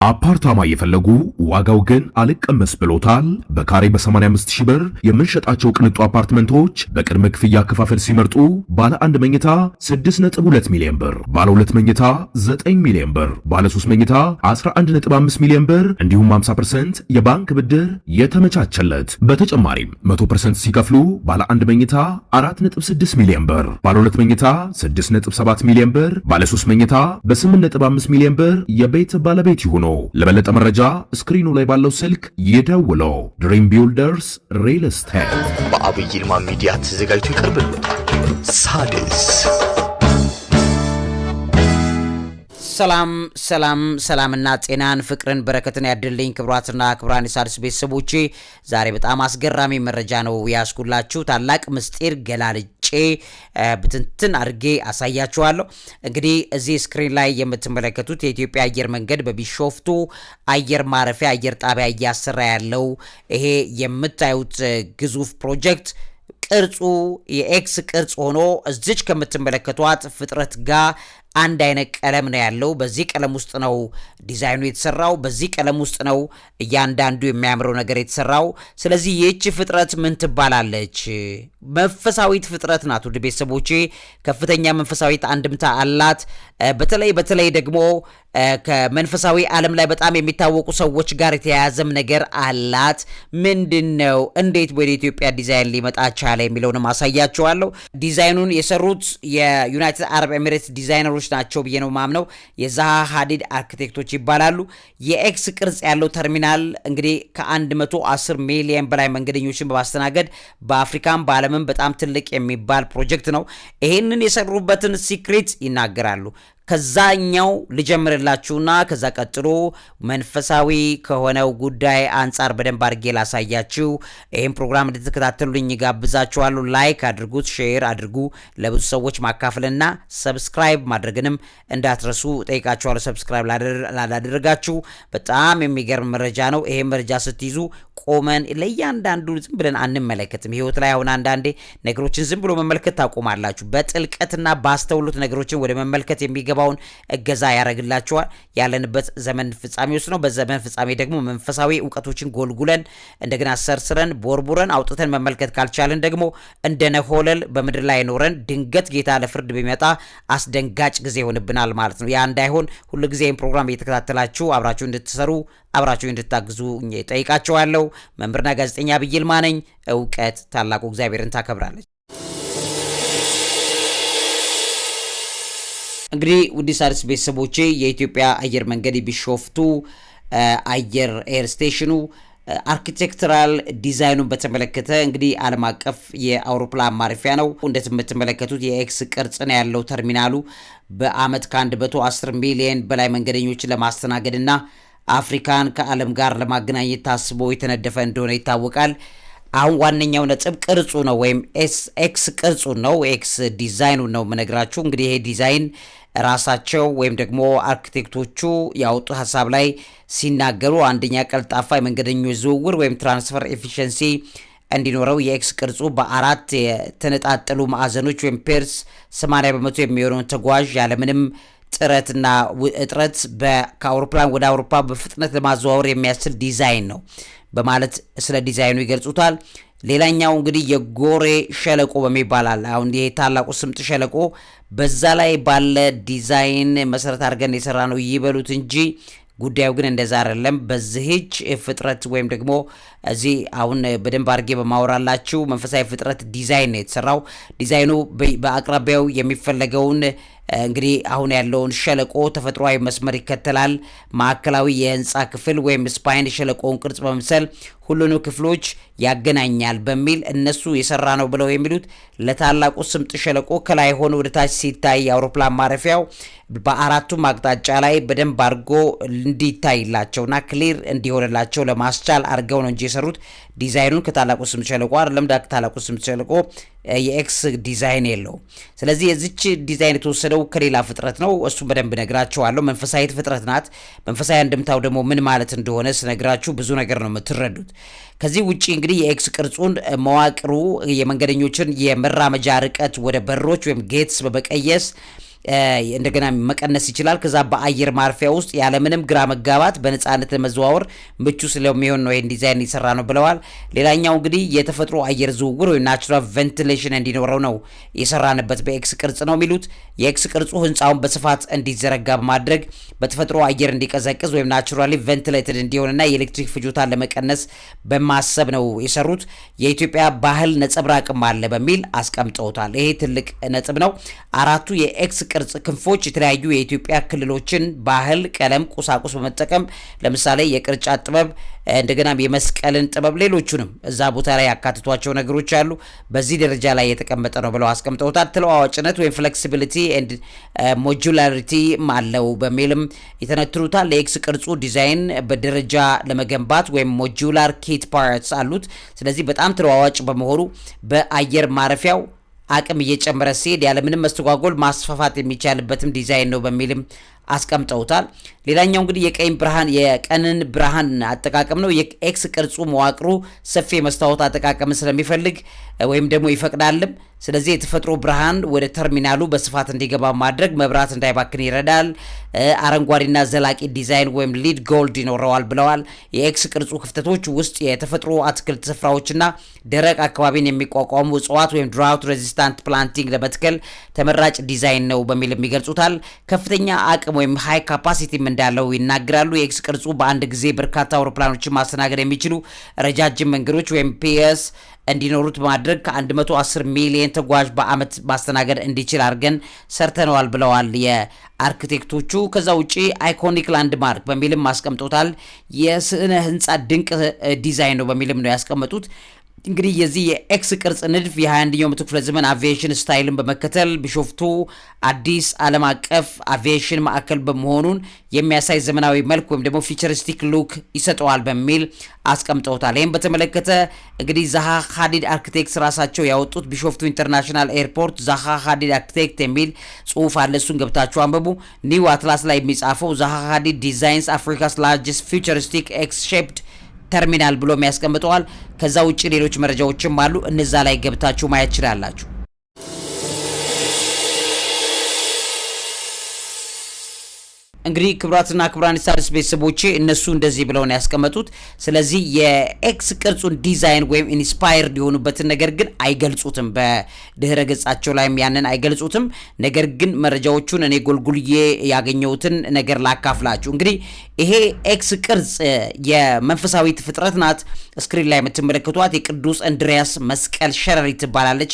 አፓርታማ እየፈለጉ ዋጋው ግን አልቀመስ ብሎታል? በካሬ በ85,000 ብር የምንሸጣቸው ቅንጡ አፓርትመንቶች በቅድመ ክፍያ አከፋፈል ሲመርጡ ባለ 1 መኝታ 6.2 ሚሊዮን ብር፣ ባለ 2 መኝታ 9 ሚሊዮን ብር፣ ባለ 3 መኝታ 11.5 ሚሊዮን ብር እንዲሁም 50% የባንክ ብድር የተመቻቸለት። በተጨማሪም 100% ሲከፍሉ ባለ 1 መኝታ 4.6 ሚሊዮን ብር፣ ባለ 2 መኝታ 6.7 ሚሊዮን ብር፣ ባለ 3 መኝታ በ8.5 ሚሊዮን ብር የቤት ባለቤት ይሁኑ። ለበለጠ መረጃ ስክሪኑ ላይ ባለው ስልክ ይደውሉ። ድሪም ቢልደርስ ሪል ስቴት በአብይ ይልማ ሚዲያ ተዘጋጅቶ ይቀርብልዎታል። ሣድስ ሰላምና ጤናን ፍቅርን በረከትን ያድልኝ። ክብራትና ክብራን የሣድስ ቤተሰቦቼ ዛሬ በጣም አስገራሚ መረጃ ነው ያስኩላችሁ። ታላቅ ምስጢር ገላልጬ ብትንትን አድርጌ አሳያችኋለሁ። እንግዲህ እዚህ ስክሪን ላይ የምትመለከቱት የኢትዮጵያ አየር መንገድ በቢሾፍቱ አየር ማረፊያ አየር ጣቢያ እያሰራ ያለው ይሄ የምታዩት ግዙፍ ፕሮጀክት ቅርጹ የኤክስ ቅርጽ ሆኖ እዚች ከምትመለከቷት ፍጥረት ጋር አንድ አይነት ቀለም ነው ያለው። በዚህ ቀለም ውስጥ ነው ዲዛይኑ የተሰራው። በዚህ ቀለም ውስጥ ነው እያንዳንዱ የሚያምረው ነገር የተሰራው። ስለዚህ ይህች ፍጥረት ምን ትባላለች? መንፈሳዊት ፍጥረት ናት። ውድ ቤተሰቦቼ ከፍተኛ መንፈሳዊት አንድምታ አላት። በተለይ ደግሞ ከመንፈሳዊ ዓለም ላይ በጣም የሚታወቁ ሰዎች ጋር የተያያዘም ነገር አላት። ምንድነው? እንዴት ወደ ኢትዮጵያ ዲዛይን ሊመጣ ቻለ የሚለውንም አሳያችኋለሁ። ዲዛይኑን የሰሩት የዩናይትድ አረብ ኤሚሬትስ ዲዛይነሮች ናቸው ብዬ ነው ማምነው። የዛሃ ሀዲድ አርኪቴክቶች ይባላሉ። የኤክስ ቅርጽ ያለው ተርሚናል እንግዲህ ከ110 ሚሊዮን በላይ መንገደኞችን በማስተናገድ በአፍሪካም በዓለምም በጣም ትልቅ የሚባል ፕሮጀክት ነው። ይሄንን የሰሩበትን ሲክሬት ይናገራሉ። ከዛኛው ልጀምርላችሁና ከዛ ቀጥሎ መንፈሳዊ ከሆነው ጉዳይ አንጻር በደንብ አድርጌ ላሳያችሁ። ይህም ፕሮግራም እንድትከታተሉልኝ ጋብዛችኋለሁ። ላይክ አድርጉት፣ ሼር አድርጉ፣ ለብዙ ሰዎች ማካፈልና ሰብስክራይብ ማድረግንም እንዳትረሱ ጠይቃችኋለሁ። ሰብስክራይብ ላላደረጋችሁ በጣም የሚገርም መረጃ ነው። ይሄ መረጃ ስትይዙ ቆመን ለእያንዳንዱ ዝም ብለን አንመለከትም። ህይወት ላይ አሁን አንዳንዴ ነገሮችን ዝም ብሎ መመልከት ታቆማላችሁ። በጥልቀትና ባስተውሉት ነገሮችን ወደ መመልከት የሚገባውን እገዛ ያደርግላችኋል። ያለንበት ዘመን ፍጻሜ ውስጥ ነው። በዘመን ፍጻሜ ደግሞ መንፈሳዊ እውቀቶችን ጎልጉለን እንደገና ሰርስረን ቦርቡረን አውጥተን መመልከት ካልቻለን ደግሞ እንደነሆለል በምድር ላይ ኖረን ድንገት ጌታ ለፍርድ ቢመጣ አስደንጋጭ ጊዜ ይሆንብናል ማለት ነው። ያ እንዳይሆን ሁሉ ጊዜ ይህን ፕሮግራም እየተከታተላችሁ አብራችሁ እንድትሰሩ አብራችሁ እንድታግዙ ጠይቃችኋለሁ። መምህርና ጋዜጠኛ አብይ ይልማ ነኝ። እውቀት ታላቁ እግዚአብሔርን ታከብራለች። እንግዲህ ውድ ሣድስ ቤተሰቦቼ የኢትዮጵያ አየር መንገድ ቢሾፍቱ አየር ኤር ስቴሽኑ አርኪቴክቸራል ዲዛይኑን በተመለከተ እንግዲህ ዓለም አቀፍ የአውሮፕላን ማረፊያ ነው። እንደምትመለከቱት የኤክስ ቅርጽ ነው ያለው ተርሚናሉ። በአመት ከ110 ሚሊዮን በላይ መንገደኞችን ለማስተናገድና አፍሪካን ከዓለም ጋር ለማገናኘት ታስቦ የተነደፈ እንደሆነ ይታወቃል። አሁን ዋነኛው ነጥብ ቅርጹ ነው፣ ወይም ኤክስ ቅርጹ ነው፣ ኤክስ ዲዛይኑ ነው የምነግራችሁ። እንግዲህ ይሄ ዲዛይን ራሳቸው ወይም ደግሞ አርኪቴክቶቹ ያወጡ ሀሳብ ላይ ሲናገሩ አንደኛ ቀልጣፋ የመንገደኞች ዝውውር ወይም ትራንስፈር ኤፊሽንሲ እንዲኖረው የኤክስ ቅርጹ በአራት የተነጣጠሉ ማዕዘኖች ወይም ፔርስ 80% የሚሆነውን ተጓዥ ያለምንም ጥረትና እጥረት ከአውሮፕላን ወደ አውሮፓ በፍጥነት ለማዘዋወር የሚያስችል ዲዛይን ነው በማለት ስለ ዲዛይኑ ይገልጹታል። ሌላኛው እንግዲህ የጎሬ ሸለቆ በሚባል አለ። አሁን ይሄ ታላቁ ስምጥ ሸለቆ በዛ ላይ ባለ ዲዛይን መሰረት አድርገን የሰራ ነው ይበሉት እንጂ ጉዳዩ ግን እንደዛ አይደለም። በዚህች ፍጥረት ወይም ደግሞ እዚህ አሁን በደንብ አድርጌ በማወራላችሁ መንፈሳዊ ፍጥረት ዲዛይን ነው የተሰራው። ዲዛይኑ በአቅራቢያው የሚፈለገውን እንግዲህ አሁን ያለውን ሸለቆ ተፈጥሯዊ መስመር ይከተላል። ማዕከላዊ የህንፃ ክፍል ወይም ስፓይን ሸለቆውን ቅርጽ በመምሰል ሁሉንም ክፍሎች ያገናኛል በሚል እነሱ የሰራ ነው ብለው የሚሉት ለታላቁ ስምጥ ሸለቆ ከላይ ሆኖ ወደ ታች ሲታይ የአውሮፕላን ማረፊያው በአራቱም አቅጣጫ ላይ በደንብ አድርጎ እንዲታይላቸውና ክሊር እንዲሆንላቸው ለማስቻል አድርገው ነው እንጂ የሰሩት ዲዛይኑን ከታላቁ ስምጥ ሸለቆ አይደለም። ታላቁ ስምጥ ሸለቆ የኤክስ ዲዛይን የለው። ስለዚህ የዚች ዲዛይን የተወሰደው ከሌላ ፍጥረት ነው። እሱም በደንብ ነግራችኋለሁ። መንፈሳዊት ፍጥረት ናት። መንፈሳዊ አንድምታው ደግሞ ምን ማለት እንደሆነ ስነግራችሁ ብዙ ነገር ነው የምትረዱት። ከዚህ ውጪ እንግዲህ የኤክስ ቅርጹን መዋቅሩ የመንገደኞችን የመራመጃ ርቀት ወደ በሮች ወይም ጌትስ በመቀየስ እንደገና መቀነስ ይችላል። ከዛ በአየር ማረፊያ ውስጥ ያለምንም ግራ መጋባት በነጻነት ለመዘዋወር ምቹ ስለሚሆን ነው ይሄን ዲዛይን ይሰራ ነው ብለዋል። ሌላኛው እንግዲህ የተፈጥሮ አየር ዝውውር ወይ ናቹራል ቬንቲሌሽን እንዲኖረው ነው የሰራንበት በኤክስ ቅርጽ ነው የሚሉት። የኤክስ ቅርጹ ህንፃውን በስፋት እንዲዘረጋ በማድረግ በተፈጥሮ አየር እንዲቀዘቅዝ ወይም ናቹራሊ ቬንቲሌትድ እንዲሆንና የኤሌክትሪክ ፍጆታን ለመቀነስ በማሰብ ነው የሰሩት። የኢትዮጵያ ባህል ነጸብራቅም አለ በሚል አስቀምጠውታል። ይሄ ትልቅ ነጥብ ነው። አራቱ የኤክስ ቅርጽ ክንፎች የተለያዩ የኢትዮጵያ ክልሎችን ባህል፣ ቀለም፣ ቁሳቁስ በመጠቀም ለምሳሌ የቅርጫት ጥበብ እንደገና የመስቀልን ጥበብ ሌሎቹንም እዛ ቦታ ላይ ያካትቷቸው ነገሮች አሉ። በዚህ ደረጃ ላይ የተቀመጠ ነው ብለው አስቀምጠውታል። ተለዋዋጭነት ወይም ፍሌክሲቢሊቲ ኤንድ ሞጁላሪቲ አለው በሚልም ይተነትኑታል። ለኤክስ ቅርጹ ዲዛይን በደረጃ ለመገንባት ወይም ሞጁላር ኪት ፓርትስ አሉት። ስለዚህ በጣም ተለዋዋጭ በመሆኑ በአየር ማረፊያው አቅም እየጨመረ ሲሄድ ያለምንም መስተጓጎል ማስፋፋት የሚቻልበትም ዲዛይን ነው በሚልም አስቀምጠውታል። ሌላኛው እንግዲህ የቀንን ብርሃን አጠቃቀም ነው። የኤክስ ቅርጹ መዋቅሩ ሰፊ መስታወት አጠቃቀም ስለሚፈልግ ወይም ደግሞ ይፈቅዳልም። ስለዚህ የተፈጥሮ ብርሃን ወደ ተርሚናሉ በስፋት እንዲገባ ማድረግ መብራት እንዳይባክን ይረዳል። አረንጓዴና ዘላቂ ዲዛይን ወይም ሊድ ጎልድ ይኖረዋል ብለዋል። የኤክስ ቅርጹ ክፍተቶች ውስጥ የተፈጥሮ አትክልት ስፍራዎችና ደረቅ አካባቢን የሚቋቋሙ እጽዋት ወይም ድራውት ሬዚስታንት ፕላንቲንግ ለመትከል ተመራጭ ዲዛይን ነው በሚልም ይገልጹታል። ከፍተኛ አቅም ወይም ሃይ ካፓሲቲም እንዳለው ይናገራሉ። የኤክስ ቅርጹ በአንድ ጊዜ በርካታ አውሮፕላኖችን ማስተናገድ የሚችሉ ረጃጅም መንገዶች ወይም ፒኤስ እንዲኖሩት በማድረግ ከ110 ሚሊዮን ተጓዥ በአመት ማስተናገድ እንዲችል አድርገን ሰርተነዋል ብለዋል የአርክቴክቶቹ። ከዛ ውጪ አይኮኒክ ላንድማርክ በሚልም አስቀምጦታል። የስነ ህንፃ ድንቅ ዲዛይን ነው በሚልም ነው ያስቀመጡት። እንግዲህ የዚህ የኤክስ ቅርጽ ንድፍ የ21ኛው መቶ ክፍለ ዘመን አቪዬሽን ስታይልን በመከተል ቢሾፍቱ አዲስ ዓለም አቀፍ አቪዬሽን ማዕከል በመሆኑን የሚያሳይ ዘመናዊ መልክ ወይም ደግሞ ፊቸሪስቲክ ሉክ ይሰጠዋል በሚል አስቀምጠውታል። ይህም በተመለከተ እንግዲህ ዛሃ ሀዲድ አርክቴክትስ ራሳቸው ያወጡት ቢሾፍቱ ኢንተርናሽናል ኤርፖርት ዛሃ ሀዲድ አርክቴክት የሚል ጽሁፍ አለ። እሱን ገብታችሁ አንብቡ። ኒው አትላስ ላይ የሚጻፈው ዛሃ ሀዲድ ዲዛይንስ አፍሪካስ ላርጀስት ፊቸሪስቲክ ኤክስ ሼፕድ ተርሚናል ብሎ ያስቀምጠዋል። ከዛ ውጪ ሌሎች መረጃዎችም አሉ። እነዛ ላይ ገብታችሁ ማየት ትችላላችሁ። እንግዲህ ክቡራትና ክቡራን ሳድስ ቤተሰቦቼ እነሱ እንደዚህ ብለው ነው ያስቀመጡት። ስለዚህ የኤክስ ቅርጹን ዲዛይን ወይም ኢንስፓየርድ የሆኑበትን ነገር ግን አይገልጹትም። በድህረ ገጻቸው ላይም ያንን አይገልጹትም። ነገር ግን መረጃዎቹን እኔ ጎልጉልዬ ያገኘሁትን ነገር ላካፍላችሁ። እንግዲህ ይሄ ኤክስ ቅርጽ የመንፈሳዊት ፍጥረት ናት። ስክሪን ላይ የምትመለከቷት የቅዱስ እንድሪያስ መስቀል ሸረሪት ትባላለች።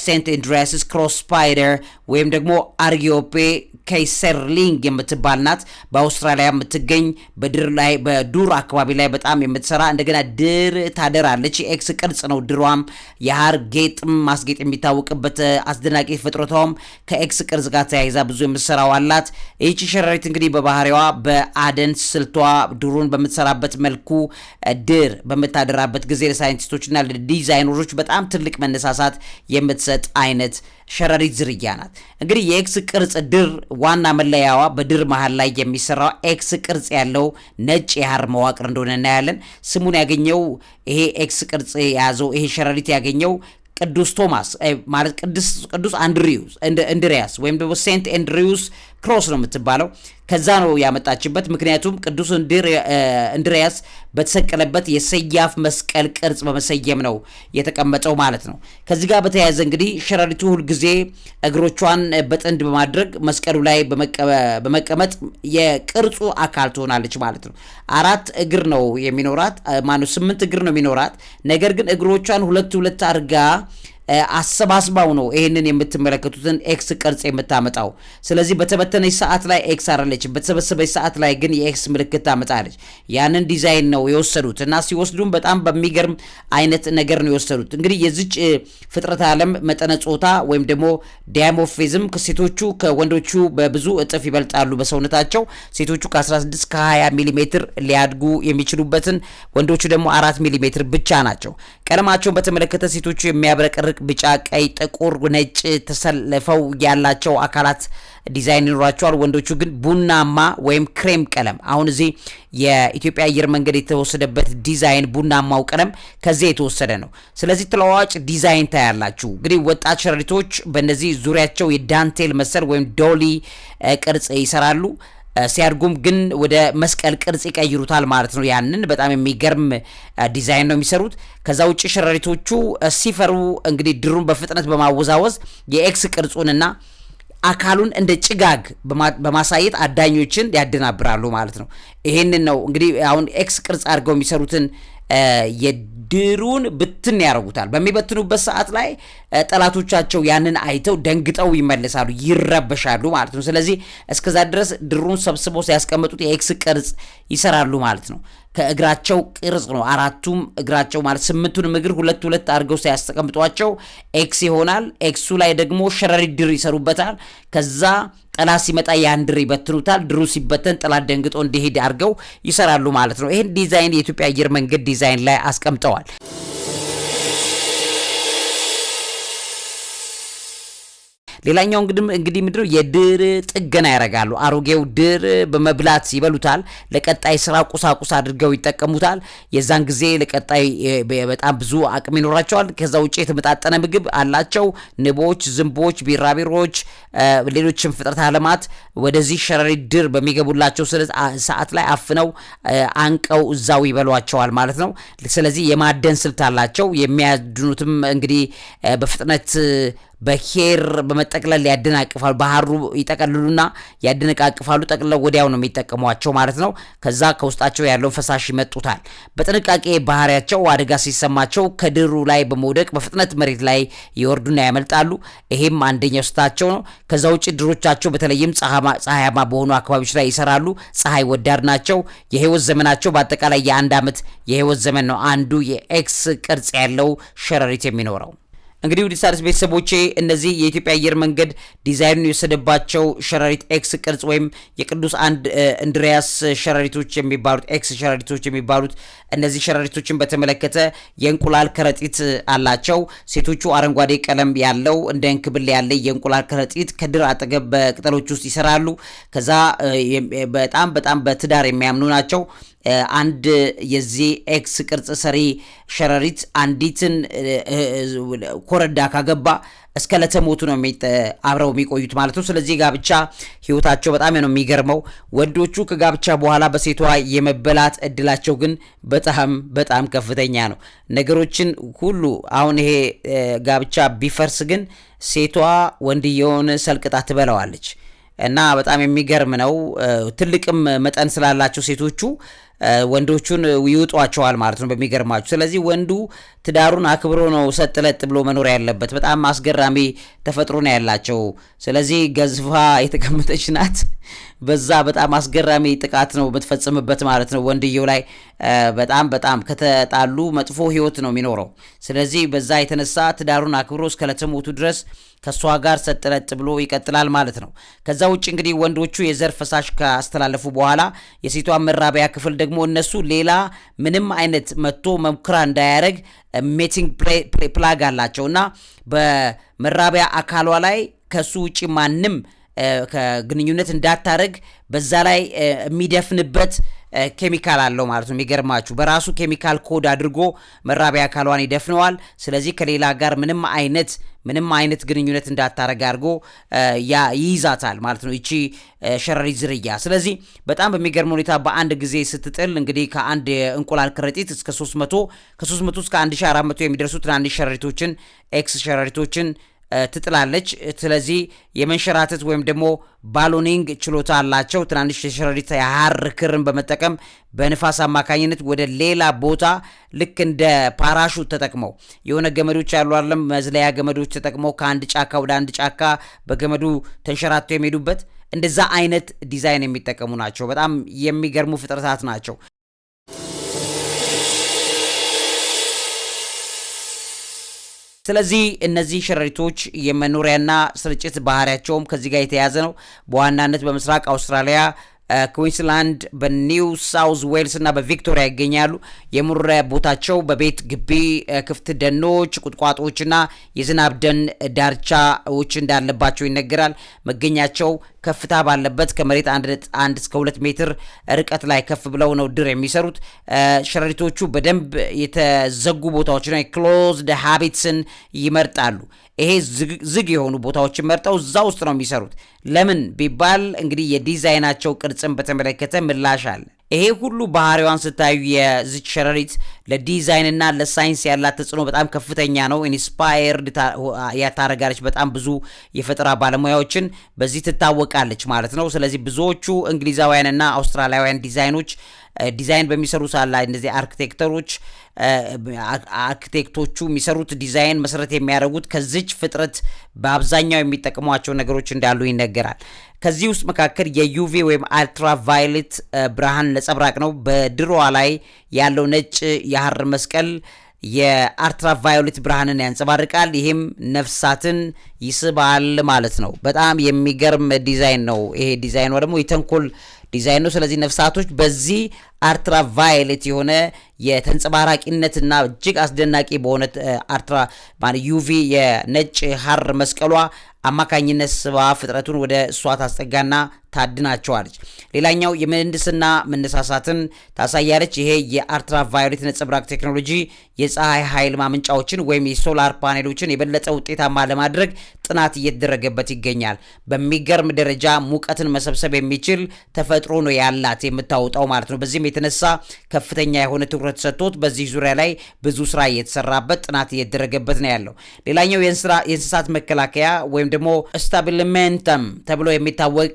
ሴንት እንድሪያስስ ክሮስ ስፓይደር ወይም ደግሞ አርጊዮፔ ኬይሰርሊንግ የምትባል ናት። በአውስትራሊያ የምትገኝ በዱር አካባቢ ላይ በጣም የምትሰራ እንደገና ድር ታደራለች። የኤክስ ቅርጽ ነው። ድሯም የሃር ጌጥም ማስጌጥ የሚታወቅበት አስደናቂ ፍጥረቷም ከኤክስ ቅርጽ ጋር ተያይዛ ብዙ የምትሰራው አላት። ይህቺ ሸረሪት እንግዲህ በባህሪዋ በአደን ስልቷ ድሩን በምትሰራበት መልኩ ድር በምታደራበት ጊዜ ለሳይንቲስቶችና ለዲዛይነሮች በጣም ትልቅ መነሳሳት የምትሰጥ አይነት ሸረሪት ዝርያ ናት። እንግዲህ የኤክስ ቅርጽ ድር ዋና መለያዋ በድር መሃል ላይ የሚሰራው ኤክስ ቅርጽ ያለው ነጭ የሃር መዋቅር እንደሆነ እናያለን። ስሙን ያገኘው ይሄ ኤክስ ቅርጽ የያዘው ይሄ ሸረሪት ያገኘው ቅዱስ ቶማስ ማለት ቅዱስ እንድሪያስ ወይም ደግሞ ሴንት ኤንድሪውስ ክሮስ ነው የምትባለው። ከዛ ነው ያመጣችበት። ምክንያቱም ቅዱስ እንድሪያስ በተሰቀለበት የሰያፍ መስቀል ቅርጽ በመሰየም ነው የተቀመጠው ማለት ነው። ከዚህ ጋር በተያያዘ እንግዲህ ሸረሪቱ ሁልጊዜ እግሮቿን በጥንድ በማድረግ መስቀሉ ላይ በመቀመጥ የቅርጹ አካል ትሆናለች ማለት ነው። 4 እግር ነው የሚኖራት 8 እግር ነው የሚኖራት። ነገር ግን እግሮቿን ሁለት አድርጋ አሰባስባው ነው ይሄንን የምትመለከቱትን ኤክስ ቅርጽ የምታመጣው። ስለዚህ በተበተነች ሰዓት ላይ ኤክስ አይደለችም፣ በተሰበሰበች ሰዓት ላይ ግን የኤክስ ምልክት ታመጣለች። ያንን ዲዛይን ነው የወሰዱት እና ሲወስዱም በጣም በሚገርም አይነት ነገር ነው የወሰዱት። እንግዲህ የዚች ፍጥረት ዓለም መጠነ ጾታ ወይም ደግሞ ዳይሞርፊዝም ሴቶቹ ከወንዶቹ በብዙ እጥፍ ይበልጣሉ በሰውነታቸው። ሴቶቹ ከ16 እስከ 20 ሚሊ ሜትር ሊያድጉ የሚችሉበትን፣ ወንዶቹ ደግሞ 4 ሚሊ ሜትር ብቻ ናቸው። ቀለማቸውን በተመለከተ ሴቶቹ የሚያብረቀርቅ ቢጫ፣ ቀይ፣ ጥቁር፣ ነጭ ተሰልፈው ያላቸው አካላት ዲዛይን ይኖራቸዋል። ወንዶቹ ግን ቡናማ ወይም ክሬም ቀለም። አሁን እዚህ የኢትዮጵያ አየር መንገድ የተወሰደበት ዲዛይን ቡናማው ቀለም ከዚህ የተወሰደ ነው። ስለዚህ ተለዋዋጭ ዲዛይን ታያላችሁ። እንግዲህ ወጣት ሸረሪቶች በእነዚህ ዙሪያቸው የዳንቴል መሰል ወይም ዶሊ ቅርጽ ይሰራሉ። ሲያድጉም ግን ወደ መስቀል ቅርጽ ይቀይሩታል ማለት ነው። ያንን በጣም የሚገርም ዲዛይን ነው የሚሰሩት። ከዛ ውጪ ሸረሪቶቹ ሲፈሩ እንግዲህ ድሩን በፍጥነት በማወዛወዝ የኤክስ ቅርጹንና አካሉን እንደ ጭጋግ በማሳየት አዳኞችን ያደናብራሉ ማለት ነው። ይሄንን ነው እንግዲህ አሁን ኤክስ ቅርጽ አድርገው የሚሰሩትን የድሩን ብትን ያደርጉታል። በሚበትኑበት ሰዓት ላይ ጠላቶቻቸው ያንን አይተው ደንግጠው ይመለሳሉ፣ ይረበሻሉ ማለት ነው። ስለዚህ እስከዛ ድረስ ድሩን ሰብስበው ሲያስቀምጡት የኤክስ ቅርጽ ይሰራሉ ማለት ነው። ከእግራቸው ቅርጽ ነው። አራቱም እግራቸው ማለት 8ቱንም እግር ሁለት ሁለት አድርገው ሲያስቀምጧቸው ኤክስ ይሆናል። ኤክሱ ላይ ደግሞ ሸረሪት ድር ይሰሩበታል። ከዛ ጠላት ሲመጣ ያን ድር ይበትኑታል። ድሩ ሲበተን ጠላት ደንግጦ እንዲሄድ አድርገው ይሰራሉ ማለት ነው። ይሄን ዲዛይን የኢትዮጵያ አየር መንገድ ዲዛይን ላይ አስቀምጠዋል። ሌላኛው እንግዲህ ምንድነው የድር ጥገና ያደርጋሉ። አሮጌው ድር በመብላት ይበሉታል። ለቀጣይ ስራ ቁሳቁስ አድርገው ይጠቀሙታል። የዛን ጊዜ ለቀጣይ በጣም ብዙ አቅም ይኖራቸዋል። ከዛ ውጪ የተመጣጠነ ምግብ አላቸው። ንቦች፣ ዝንቦች፣ ቢራቢሮች፣ ሌሎችም ፍጥረት ዓለማት ወደዚህ ሸረሪት ድር በሚገቡላቸው ሰዓት ላይ አፍነው አንቀው እዛው ይበሏቸዋል ማለት ነው። ስለዚህ የማደን ስልት አላቸው። የሚያድኑትም እንግዲህ በፍጥነት በኬር በመጠቅለል ያደናቅፋሉ። ባህሩ ይጠቀልሉና ያደነቃቅፋሉ። ጠቅልለው ወዲያው ነው የሚጠቀሟቸው ማለት ነው። ከዛ ከውስጣቸው ያለውን ፈሳሽ ይመጡታል። በጥንቃቄ ባህሪያቸው አደጋ ሲሰማቸው ከድሩ ላይ በመውደቅ በፍጥነት መሬት ላይ ይወርዱና ያመልጣሉ። ይሄም አንደኛው ስታቸው ነው። ከዛ ውጭ ድሮቻቸው በተለይም ፀሐያማ በሆኑ አካባቢዎች ላይ ይሰራሉ። ፀሐይ ወዳድ ናቸው። የህይወት ዘመናቸው በአጠቃላይ የ1 ዓመት የህይወት ዘመን ነው አንዱ የኤክስ ቅርጽ ያለው ሸረሪት የሚኖረው። እንግዲህ ውድ ሣድስ ቤተሰቦቼ እነዚህ የኢትዮጵያ አየር መንገድ ዲዛይኑን የወሰደባቸው ሸረሪት ኤክስ ቅርጽ ወይም የቅዱስ እንድሪያስ ሸረሪቶች የሚባሉት ኤክስ ሸረሪቶች የሚባሉት እነዚህ ሸረሪቶችን በተመለከተ የእንቁላል ከረጢት አላቸው። ሴቶቹ አረንጓዴ ቀለም ያለው እንደ እንክብል ያለ የእንቁላል ከረጢት ከድር አጠገብ በቅጠሎች ውስጥ ይሰራሉ። ከዛ በጣም በትዳር የሚያምኑ ናቸው። አንድ የዚህ ኤክስ ቅርጽ ሰሪ ሸረሪት አንዲትን ኮረዳ ካገባ እስከ ለተሞቱ ነው አብረው የሚቆዩት ማለት ነው። ስለዚህ ጋብቻ ህይወታቸው በጣም ነው የሚገርመው። ወንዶቹ ከጋብቻ በኋላ በሴቷ የመበላት እድላቸው ግን በጣም ከፍተኛ ነው። ነገሮችን ሁሉ አሁን ይሄ ጋብቻ ቢፈርስ ግን ሴቷ ወንድየውን ሰልቅጣ ትበላዋለች እና በጣም የሚገርም ነው። ትልቅም መጠን ስላላቸው ሴቶቹ ወንዶቹን ይውጧቸዋል ማለት ነው በሚገርማችሁ። ስለዚህ ወንዱ ትዳሩን አክብሮ ነው ሰጥለጥ ብሎ መኖር ያለበት። በጣም አስገራሚ ተፈጥሮ ነው ያላቸው። ስለዚህ ገዝፋ የተቀመጠች ናት። በዛ በጣም አስገራሚ ጥቃት ነው የምትፈጽምበት ማለት ነው ወንድየው ላይ። በጣም ከተጣሉ መጥፎ ህይወት ነው የሚኖረው። ስለዚህ በዛ የተነሳ ትዳሩን አክብሮ እስከ ለተሞቱ ድረስ ከሷ ጋር ሰጥለጥ ብሎ ይቀጥላል ማለት ነው። ከዛ ውጭ እንግዲህ ወንዶቹ የዘር ፈሳሽ ካስተላለፉ በኋላ የሴቷ መራቢያ ክፍል ደግሞ እነሱ ሌላ ምንም አይነት መጥቶ መኩራ እንዳያደርግ ሜቲንግ ፕላግ አላቸውና በመራቢያ አካሏ ላይ ከሱ ውጪ ማንም ከግንኙነት እንዳታረግ በዛ ላይ የሚደፍንበት ኬሚካል አለው ማለት ነው። የሚገርማችሁ በራሱ ኬሚካል ኮድ አድርጎ መራቢያ አካሏን ይደፍነዋል። ስለዚህ ከሌላ ጋር ምንም አይነት ግንኙነት እንዳታረግ አድርጎ ይይዛታል ማለት ነው ይቺ ሸረሪት ዝርያ። ስለዚህ በጣም በሚገርም ሁኔታ በአንድ ጊዜ ስትጥል እንግዲህ ከአንድ እንቁላል ከረጢት እስከ 300 እስከ 1400 የሚደርሱ ትናንሽ ሸረሪቶችን ኤክስ ሸረሪቶችን ትጥላለች። ስለዚህ የመንሸራተት ወይም ደግሞ ባሎኒንግ ችሎታ አላቸው። ትናንሽ የሸረሪት የሐር ክርን በመጠቀም በንፋስ አማካኝነት ወደ ሌላ ቦታ ልክ እንደ ፓራሹት ተጠቅመው የሆነ ገመዶች ያሉ አይደለም መዝለያ ገመዶች ተጠቅመው ከአንድ ጫካ ወደ አንድ ጫካ በገመዱ ተንሸራተው የሚሄዱበት እንደዛ አይነት ዲዛይን የሚጠቀሙ ናቸው። በጣም የሚገርሙ ፍጥረታት ናቸው። ስለዚህ እነዚህ ሸረሪቶች የመኖሪያና ስርጭት ባህሪያቸውም ከዚህ ጋር የተያያዘ ነው። በዋናነት በምስራቅ አውስትራሊያ ኩዊንስላንድ፣ በኒው ሳውዝ ዌልስ እና በቪክቶሪያ ይገኛሉ። የመኖሪያ ቦታቸው በቤት ግቢ፣ ክፍት ደኖች፣ ቁጥቋጦዎችና የዝናብ ደን ዳርቻዎች እንዳለባቸው ይነገራል። መገኛቸው ከፍታ ባለበት ከመሬት 1.1 እስከ 2 ሜትር ርቀት ላይ ከፍ ብለው ነው ድር የሚሰሩት። ሸረሪቶቹ በደንብ የተዘጉ ቦታዎችና ክሎዝድ ሃቢትስን ይመርጣሉ። ይሄ ዝግ የሆኑ ቦታዎችን መርጠው እዛ ውስጥ ነው የሚሰሩት። ለምን ቢባል እንግዲህ የዲዛይናቸው ቅርጽን በተመለከተ ምላሽ አለ። ይሄ ሁሉ ባህሪዋን ስታዩ የዚች ሸረሪት ለዲዛይንና ለሳይንስ ያላት ተጽዕኖ በጣም ከፍተኛ ነው። ኢንስፓየርድ ያታረጋለች በጣም ብዙ የፈጠራ ባለሙያዎችን በዚህ ትታወቃለች ማለት ነው። ስለዚህ ብዙዎቹ እንግሊዛውያንና አውስትራሊያውያን ዲዛይን በሚሰሩ ሳላ እነዚህ አርክቴክቶቹ የሚሰሩት ዲዛይን መሰረት የሚያደርጉት ከዚች ፍጥረት በአብዛኛው የሚጠቀሟቸው ነገሮች እንዳሉ ይነገራል። ከዚህ ውስጥ መካከል የዩቪ ወይም አልትራቫዮሌት ብርሃን ነጸብራቅ ነው። በድሮዋ ላይ ያለው ነጭ የሐር መስቀል የአልትራቫዮሌት ብርሃንን ያንጸባርቃል። ይሄም ነፍሳትን ይስባል ማለት ነው። በጣም የሚገርም ዲዛይን ነው። ይሄ ዲዛይኑ ደግሞ የተንኮል ዲዛይን ነው። ስለዚህ ነፍሳቶች በዚህ አልትራቫዮሌት የሆነ የተንጸባራቂነትና እጅግ አስደናቂ በሆነ ዩቪ የነጭ ሐር መስቀሏ አማካኝነት ስባ ፍጥረቱን ወደ እሷ ታስጠጋና ታድናቸዋለች። ሌላኛው የምህንድስና መነሳሳትን ታሳያለች። ይሄ የአልትራቫዮሌት ነጸብራቅ ቴክኖሎጂ የፀሐይ ኃይል ማመንጫዎችን ወይም የሶላር ፓኔሎችን የበለጠ ውጤታማ ለማድረግ ጥናት እየተደረገበት ይገኛል። በሚገርም ደረጃ ሙቀትን መሰብሰብ የሚችል ተፈጥሮ ነው ያላት የምታወጣው ማለት ነው። በዚህም የተነሳ ከፍተኛ የሆነ ትኩረት ሰጥቶት በዚህ ዙሪያ ላይ ብዙ ስራ እየተሰራበት ጥናት እየተደረገበት ነው ያለው። ሌላኛው የእንስሳት መከላከያ ወይም ደግሞ ስታቢሊመንተም ተብሎ የሚታወቅ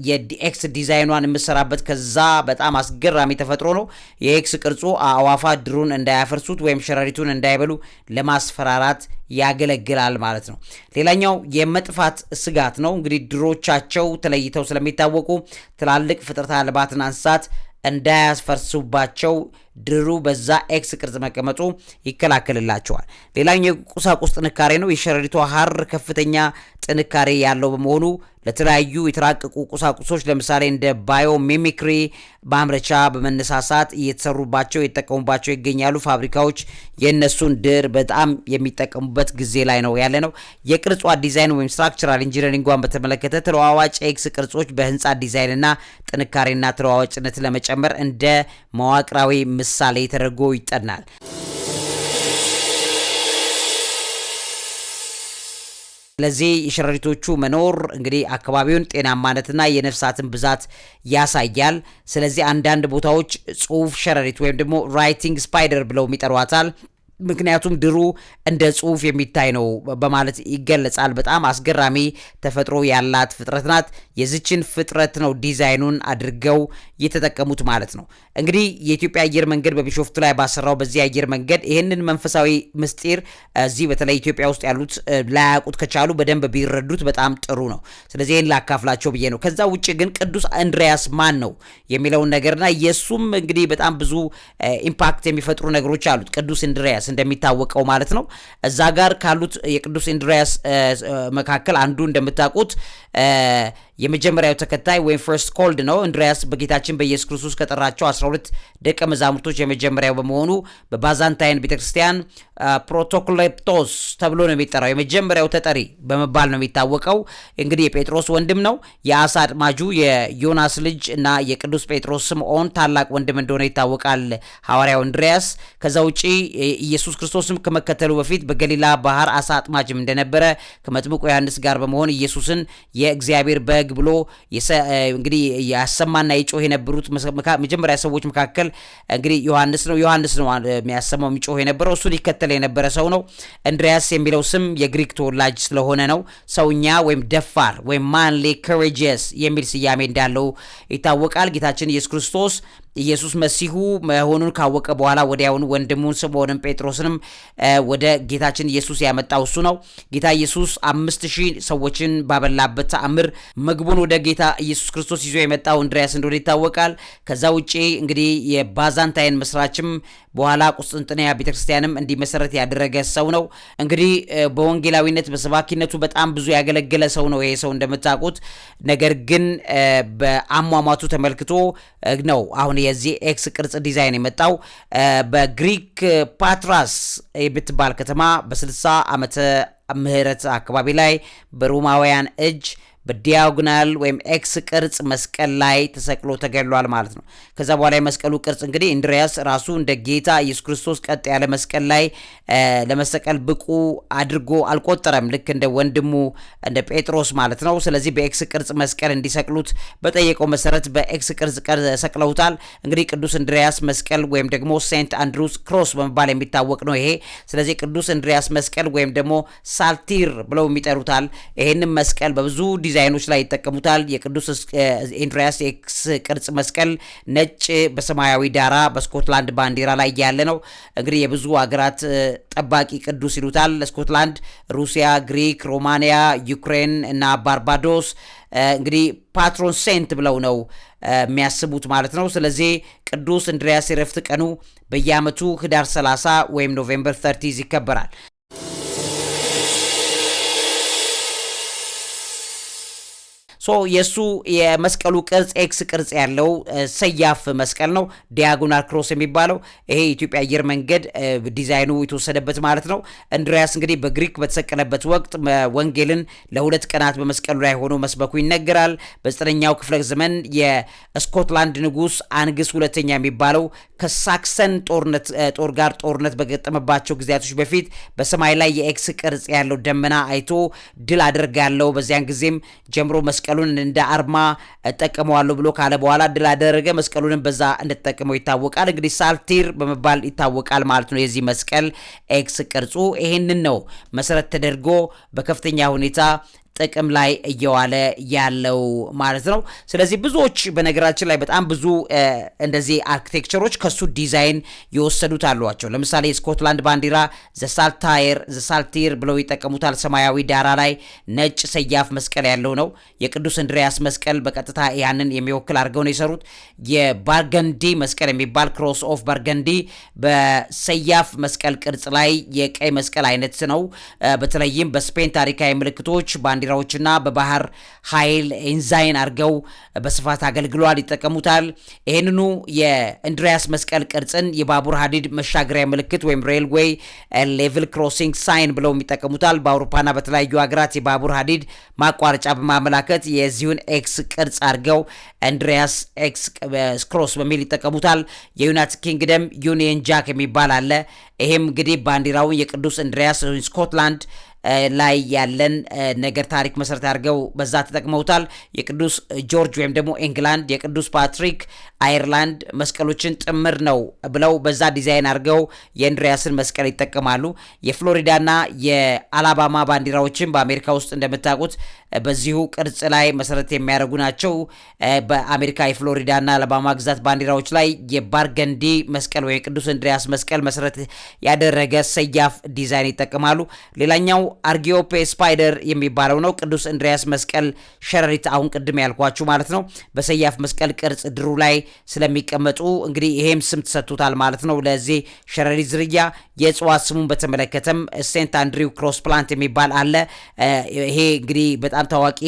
የኤክስ ዲዛይኗን የምሰራበት ከዛ በጣም አስገራሚ ተፈጥሮ ነው። የኤክስ ቅርጹ አዕዋፋት ድሩን እንዳያፈርሱት ወይም ሸረሪቱን እንዳይበሉ ለማስፈራራት ያገለግላል ማለት ነው። ሌላኛው የመጥፋት ስጋት ነው። እንግዲህ ድሮቻቸው ተለይተው ስለሚታወቁ ትላልቅ ፍጥረት አልባትና እንስሳት እንዳያስፈርሱባቸው ድሩ በዛ ኤክስ ቅርጽ መቀመጡ ይከላከልላቸዋል። ሌላኛው የቁሳቁስ ጥንካሬ ነው። የሸረሪቷ ሐር ከፍተኛ ጥንካሬ ያለው በመሆኑ ለተለያዩ የተራቀቁ ቁሳቁሶች ለምሳሌ እንደ ባዮሚሚክሪ ማምረቻ በመነሳሳት እየተሰሩባቸው የተጠቀሙባቸው ይገኛሉ። ፋብሪካዎች የእነሱን ድር በጣም የሚጠቀሙበት ጊዜ ላይ ነው ያለ ነው። የቅርጿ ዲዛይን ወይም ስትራክቸራል ኢንጂነሪንጓን በተመለከተ ተለዋዋጭ ኤክስ ቅርጾች በህንፃ ዲዛይንና ጥንካሬና ተለዋዋጭነት ለመጨመር እንደ መዋቅራዊ ምሳሌ ተደርጎ ይጠናል። ስለዚህ የሸረሪቶቹ መኖር እንግዲህ አካባቢውን ጤናማነትና የነፍሳትን ብዛት ያሳያል። ስለዚህ አንዳንድ ቦታዎች ጽሁፍ ሸረሪት ወይም ደግሞ ራይቲንግ ስፓይደር ብለው ይጠሯታል። ምክንያቱም ድሩ እንደ ጽሁፍ የሚታይ ነው በማለት ይገለጻል። በጣም አስገራሚ ተፈጥሮ ያላት ፍጥረት ናት። የዚችን ፍጥረት ነው ዲዛይኑን አድርገው የተጠቀሙት ማለት ነው። እንግዲህ የኢትዮጵያ አየር መንገድ በቢሾፍቱ ላይ ባሰራው በዚህ አየር መንገድ ይህንን መንፈሳዊ ምስጢር እዚህ በተለይ ኢትዮጵያ ውስጥ ያሉት ላያውቁት ከቻሉ በደንብ ቢረዱት በጣም ጥሩ ነው። ስለዚህ ይህን ላካፍላቸው ብዬ ነው። ከዛ ውጭ ግን ቅዱስ እንድሪያስ ማን ነው የሚለውን ነገርና የሱም እንግዲህ በጣም ብዙ ኢምፓክት የሚፈጥሩ ነገሮች አሉት። ቅዱስ እንድሪያስ እንደሚታወቀው ማለት ነው። እዛ ጋር ካሉት የቅዱስ እንድሪያስ መካከል አንዱ እንደምታውቁት የመጀመሪያው ተከታይ ወይም ፈርስት ኮልድ ነው። እንድሪያስ በጌታችን በኢየሱስ ክርስቶስ ከጠራቸው 12 ደቀ መዛሙርቶች የመጀመሪያው በመሆኑ በባዛንታይን ቤተክርስቲያን ፕሮቶኮሌፕቶስ ተብሎ ነው የሚጠራው። የመጀመሪያው ተጠሪ በመባል ነው የሚታወቀው። እንግዲህ የጴጥሮስ ወንድም ነው። የአሳ አጥማጁ የዮናስ ልጅ እና የቅዱስ ጴጥሮስ ስምዖን ታላቅ ወንድም እንደሆነ ይታወቃል ሐዋርያው እንድሪያስ። ከዛ ውጪ ኢየሱስ ክርስቶስም ከመከተሉ በፊት በገሊላ ባህር አሳ አጥማጅም እንደነበረ ከመጥምቁ ዮሐንስ ጋር በመሆን ኢየሱስን የእግዚአብሔር በግ ብሎ እንግዲህ ያሰማና ይጮህ የነበሩት መጀመሪያ ሰዎች መካከል እንግዲህ ዮሐንስ ነው የሚያሰማው የሚጮህ የነበረው። እሱን ይከተል የነበረ ሰው ነው። እንድሪያስ የሚለው ስም የግሪክ ተወላጅ ስለሆነ ነው። ሰውኛ ወይም ደፋር ወይም ማንሊ ኮሬጂየስ የሚል ስያሜ እንዳለው ይታወቃል። ጌታችን ኢየሱስ ክርስቶስ ኢየሱስ መሲሁ መሆኑን ካወቀ በኋላ ወዲያውኑ ወንድሙን ስምዖንን ጴጥሮስንም ወደ ጌታችን ኢየሱስ ያመጣው እሱ ነው። ጌታ ኢየሱስ 5000 ሰዎችን ባበላበት ተአምር ምግቡን ወደ ጌታ ኢየሱስ ክርስቶስ ይዞ የመጣው እንድሪያስ እንደሆነ ይታወቃል። ከዛ ውጪ እንግዲህ የባዛንታይን መስራችም በኋላ ቁስጥንጥንያ ቤተክርስቲያንም እንዲመሰረት ያደረገ ሰው ነው። እንግዲህ በወንጌላዊነት በሰባኪነቱ በጣም ብዙ ያገለገለ ሰው ነው ይሄ ሰው እንደምታውቁት። ነገር ግን በአሟሟቱ ተመልክቶ ነው አሁን የዚህ ኤክስ ቅርጽ ዲዛይን የመጣው። በግሪክ ፓትራስ የምትባል ከተማ በ60 ዓመተ ምህረት አካባቢ ላይ በሮማውያን እጅ በዲያጎናል ወይም ኤክስ ቅርጽ መስቀል ላይ ተሰቅሎ ተገሏል ማለት ነው። ከዛ በኋላ የመስቀሉ ቅርጽ እንግዲህ እንድሪያስ ራሱ እንደ ጌታ ኢየሱስ ክርስቶስ ቀጥ ያለ መስቀል ላይ ለመሰቀል ብቁ አድርጎ አልቆጠረም፣ ልክ እንደ ወንድሙ እንደ ጴጥሮስ ማለት ነው። ስለዚህ በኤክስ ቅርጽ መስቀል እንዲሰቅሉት በጠየቀው መሰረት በኤክስ ቅርጽ ሰቅለውታል። እንግዲህ ቅዱስ እንድሪያስ መስቀል ወይም ደግሞ ሴንት አንድሩስ ክሮስ በመባል የሚታወቅ ነው ይሄ። ስለዚህ ቅዱስ እንድሪያስ መስቀል ወይም ደግሞ ሳልቲር ብለው የሚጠሩታል። ይሄንን መስቀል በብዙ ዲዛይኖች ላይ ይጠቀሙታል። የቅዱስ እንድሪያስ ኤክስ ቅርጽ መስቀል ነጭ በሰማያዊ ዳራ በስኮትላንድ ባንዲራ ላይ ያለ ነው። እንግዲህ የብዙ ሀገራት ጠባቂ ቅዱስ ይሉታል። ስኮትላንድ፣ ሩሲያ፣ ግሪክ፣ ሮማኒያ፣ ዩክሬን እና ባርባዶስ እንግዲህ ፓትሮን ሴንት ብለው ነው የሚያስቡት ማለት ነው። ስለዚህ ቅዱስ እንድሪያስ የረፍት ቀኑ በየዓመቱ ህዳር 30 ወይም ኖቬምበር 30 ይከበራል። የሱ የመስቀሉ ቅርጽ ኤክስ ቅርጽ ያለው ሰያፍ መስቀል ነው፣ ዲያጎናል ክሮስ የሚባለው ይሄ የኢትዮጵያ አየር መንገድ ዲዛይኑ የተወሰደበት ማለት ነው። እንድሪያስ እንግዲህ በግሪክ በተሰቀለበት ወቅት ወንጌልን ለ2 ቀናት በመስቀሉ ላይ ሆኖ መስበኩ ይነገራል። በ9ኛው ክፍለ ዘመን የስኮትላንድ ንጉስ አንግስ ሁለተኛ የሚባለው ከሳክሰን ጦር ጋር ጦርነት በገጠመባቸው ጊዜያቶች በፊት በሰማይ ላይ የኤክስ ቅርጽ ያለው ደመና አይቶ ድል አደርጋለሁ፣ በዚያን ጊዜም ጀምሮ መስቀሉን እንደ አርማ እጠቀመዋለሁ ብሎ ካለ በኋላ ድል አደረገ። መስቀሉንም በዛ እንደተጠቀመው ይታወቃል። እንግዲህ ሳልቲር በመባል ይታወቃል ማለት ነው። የዚህ መስቀል ኤክስ ቅርጹ ይሄንን ነው መሰረት ተደርጎ በከፍተኛ ሁኔታ ጥቅም ላይ እየዋለ ያለው ማለት ነው። ስለዚህ ብዙዎች በነገራችን ላይ በጣም ብዙ እንደዚህ አርኪቴክቸሮች ከሱ ዲዛይን የወሰዱት አሏቸው። ለምሳሌ የስኮትላንድ ባንዲራ ዘሳልቲር ብለው ይጠቀሙታል። ሰማያዊ ዳራ ላይ ነጭ ሰያፍ መስቀል ያለው ነው። የቅዱስ እንድሪያስ መስቀል በቀጥታ ያንን የሚወክል አድርገው ነው የሰሩት። የባርገንዲ መስቀል የሚባል ክሮስ ኦፍ ባርገንዲ በሰያፍ መስቀል ቅርጽ ላይ የቀይ መስቀል አይነት ነው። በተለይም በስፔን ታሪካዊ ምልክቶች ባንዲራዎችና በባህር ኃይል ኢንዛይን አድርገው በስፋት አገልግሏል፣ ይጠቀሙታል። ይህንኑ የእንድሪያስ መስቀል ቅርጽን የባቡር ሀዲድ መሻገሪያ ምልክት ወይም ሬልዌይ ሌቭል ክሮሲንግ ሳይን ብለው ይጠቀሙታል። በአውሮፓና በተለያዩ ሀገራት የባቡር ሀዲድ ማቋረጫ በማመላከት የዚሁን ኤክስ ቅርጽ አድርገው እንድሪያስ ኤክስ ክሮስ በሚል ይጠቀሙታል። የዩናይትድ ኪንግደም ዩኒየን ጃክ የሚባል አለ። ይሄም እንግዲህ ባንዲራውን የቅዱስ እንድሪያስ ስኮትላንድ ላይ ያለን ነገር ታሪክ መሰረት አድርገው በዛ ተጠቅመውታል። የቅዱስ ጆርጅ ወይም ደግሞ ኢንግላንድ፣ የቅዱስ ፓትሪክ አየርላንድ መስቀሎችን ጥምር ነው ብለው በዛ ዲዛይን አድርገው የእንድሪያስን መስቀል ይጠቀማሉ። የፍሎሪዳና የአላባማ ባንዲራዎችን በአሜሪካ ውስጥ እንደምታውቁት በዚሁ ቅርጽ ላይ መሰረት የሚያደርጉ ናቸው። በአሜሪካ የፍሎሪዳና አላባማ ግዛት ባንዲራዎች ላይ የባርገንዲ መስቀል ወይም የቅዱስ እንድሪያስ መስቀል መሰረት ያደረገ ሰያፍ ዲዛይን ይጠቀማሉ። ሌላኛው አርጊዮፔ ስፓይደር የሚባለው ነው። ቅዱስ እንድሪያስ መስቀል ሸረሪት፣ አሁን ቅድም ያልኳችሁ ማለት ነው። በሰያፍ መስቀል ቅርጽ ድሩ ላይ ስለሚቀመጡ እንግዲህ ይሄም ስም ተሰጥቶታል ማለት ነው ለዚህ ሸረሪት ዝርያ። የእጽዋት ስሙን በተመለከተም ሴንት አንድሪው ክሮስ ፕላንት የሚባል አለ። ይሄ እንግዲህ በጣም ታዋቂ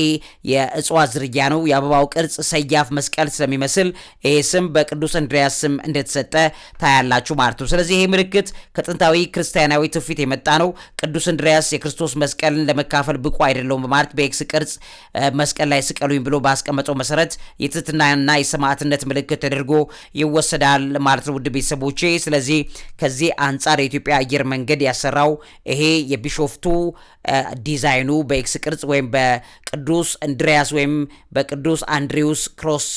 የእጽዋት ዝርያ ነው። የአበባው ቅርጽ ሰያፍ መስቀል ስለሚመስል ይሄ ስም በቅዱስ እንድሪያስ ስም እንደተሰጠ ታያላችሁ ማለት ነው። ስለዚህ ይሄ ምልክት ከጥንታዊ ክርስቲያናዊ ትውፊት የመጣ ነው። ቅዱስ እንድሪያስ የክርስቶስ መስቀልን ለመካፈል ብቁ አይደለውም በማለት በኤክስ ቅርጽ መስቀል ላይ ስቀሉኝ ብሎ ባስቀመጠው መሰረት የትህትናና የሰማዕትነት ምልክት ተደርጎ ይወሰዳል ማለት ነው ውድ ቤተሰቦቼ። ስለዚህ ከዚህ አንጻር የኢትዮጵያ አየር መንገድ ያሰራው ይሄ የቢሾፍቱ ዲዛይኑ በኤክስ ቅርጽ ወይም በቅዱስ እንድሪያስ ወይም በቅዱስ አንድሪውስ ክሮስ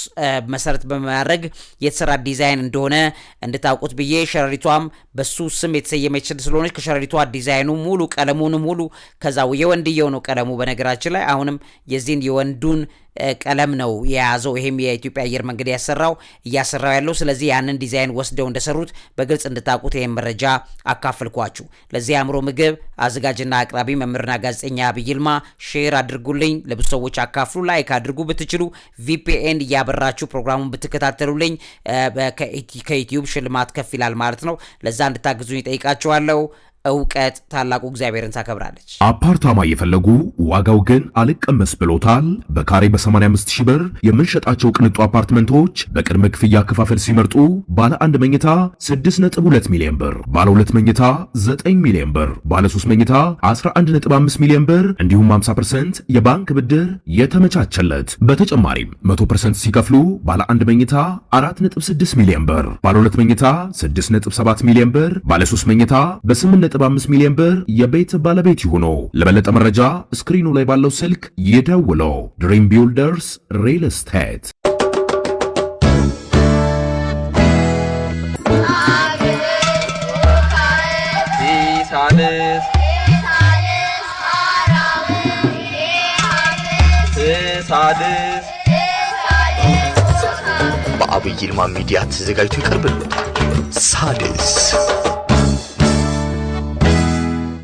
መሰረት በማድረግ የተሰራ ዲዛይን እንደሆነ እንድታውቁት ብዬ፣ ሸረሪቷም በሱ ስም የተሰየመች ስለሆነች ከሸረሪቷ ዲዛይኑ ሙሉ ቀለሙን ሙሉ ከዛው የወንድየው ነው ቀለሙ በነገራችን ላይ። አሁንም የዚህን የወንዱን ቀለም ነው የያዘው ይሄም የኢትዮጵያ አየር መንገድ ያሰራው ያለው ስለዚህ ያንን ዲዛይን ወስደው እንደሰሩት በግልጽ እንድታቁት ይሄን መረጃ አካፈልኳችሁ ለዚህ አእምሮ ምግብ አዘጋጅና አቅራቢ መምህርና ጋዜጠኛ አብይ ይልማ ሼር አድርጉልኝ ለብዙ ሰዎች አካፍሉ ላይክ አድርጉ ብትችሉ VPN ያበራችሁ ፕሮግራሙን ብትከታተሉልኝ ከዩቲዩብ ሽልማት ከፍ ይላል ማለት ነው ለዛ እንድታግዙኝ ጠይቃችኋለሁ እውቀት ታላቁ እግዚአብሔርን ታከብራለች አፓርታማ እየፈለጉ ዋጋው ግን አልቀመስ ብሎታል በካሬ በ85000 ብር የምንሸጣቸው ቅንጡ አፓርትመንቶች በቅድመ ክፍያ ክፋፈል ሲመርጡ ባለ 1 መኝታ 6.2 ሚሊዮን ብር ባለ 2 መኝታ 9 ሚሊዮን ብር ባለ 3 መኝታ 11.5 ሚሊዮን ብር እንዲሁም 50% የባንክ ብድር የተመቻቸለት በተጨማሪም 100% ሲከፍሉ ባለ 1 መኝታ 4.6 ሚሊዮን ብር ባለ 2 መኝታ 6.7 ሚሊዮን ብር ባለ 3 መኝታ በ8 5 ሚሊዮን ብር የቤት ባለቤት ይሁኑ ለበለጠ መረጃ ስክሪኑ ላይ ባለው ስልክ ይደውሉ ድሪም ቢልደርስ ሪል ስቴት በአብይ ይልማ ሚዲያ ተዘጋጅቶ ይቀርብልዎታል። ሳድስ